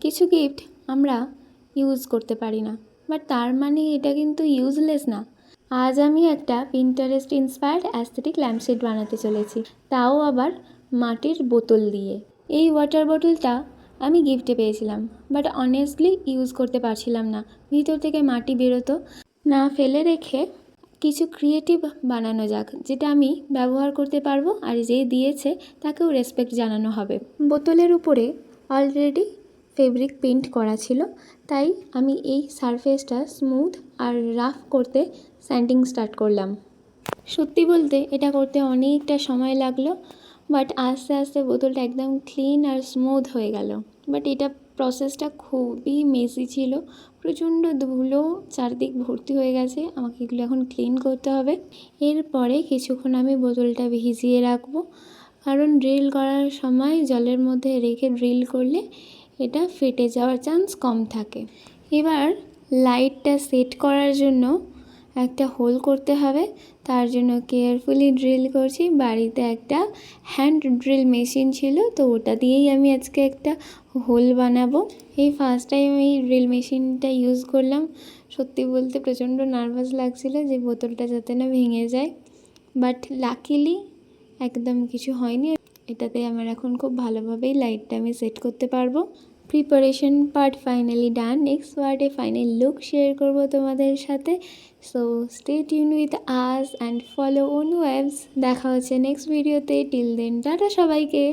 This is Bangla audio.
কিছু গিফট আমরা ইউজ করতে পারি না, বাট তার মানে এটা কিন্তু ইউজলেস না। আজ আমি একটা পিন্টারেস্ট ইন্সপায়ার্ড অ্যাস্থেটিক ল্যাম্পশেড বানাতে চলেছি, তাও আবার মাটির বোতল দিয়ে। এই ওয়াটার বোতলটা আমি গিফটে পেয়েছিলাম, বাট অনেস্টলি ইউজ করতে পারছিলাম না। ভিতর থেকে মাটি বেরোতো। না ফেলে রেখে কিছু ক্রিয়েটিভ বানানো যাক, যেটা আমি ব্যবহার করতে পারবো, আর যে দিয়েছে তাকেও রেসপেক্ট জানানো হবে। বোতলের উপরে অলরেডি ফেব্রিক পেন্ট করা ছিল, তাই আমি এই সারফেসটা স্মুথ আর রাফ করতে স্যান্ডিং স্টার্ট করলাম। সত্যি বলতে এটা করতে অনেকটা সময় লাগলো, বাট আস্তে আস্তে বোতলটা একদম ক্লিন আর স্মুথ হয়ে গেল। বাট এটা প্রসেসটা খুবই মেসি ছিল, প্রচণ্ড ধুলো চারদিক ভর্তি হয়ে গেছে। আমাকে এগুলো এখন ক্লিন করতে হবে। এরপরে কিছুক্ষণ আমি বোতলটা ভিজিয়ে রাখবো, কারণ ড্রিল করার সময় জলের মধ্যে রেখে ড্রিল করলে এটা ফেটে যাওয়ার চান্স কম থাকে। এবার লাইটটা সেট করার জন্য একটা হোল করতে হবে, তার জন্য কেয়ারফুলি ড্রিল করছি। বাড়িতে একটা হ্যান্ড ড্রিল মেশিন ছিল, তো ওটা দিয়েই আমি আজকে একটা হোল বানাবো। এই ফার্স্ট টাইম এই ড্রিল মেশিনটা ইউজ করলাম। সত্যি বলতে প্রচণ্ড নার্ভাস লাগছিল যে বোতলটা যাতে না ভেঙে যায়, বাট লাকিলি একদম কিছু হয়নি। এটাতে আমার এখন খুব ভালোভাবেই লাইটটা আমি সেট করতে পারবো। Preparation part finally done. Next পার্টে ফাইনাল লুক শেয়ার করবো তোমাদের সাথে। So stay tuned with us and follow Anu webs. দেখা হচ্ছে নেক্সট ভিডিওতে। টিল দেন টাটা সবাইকে।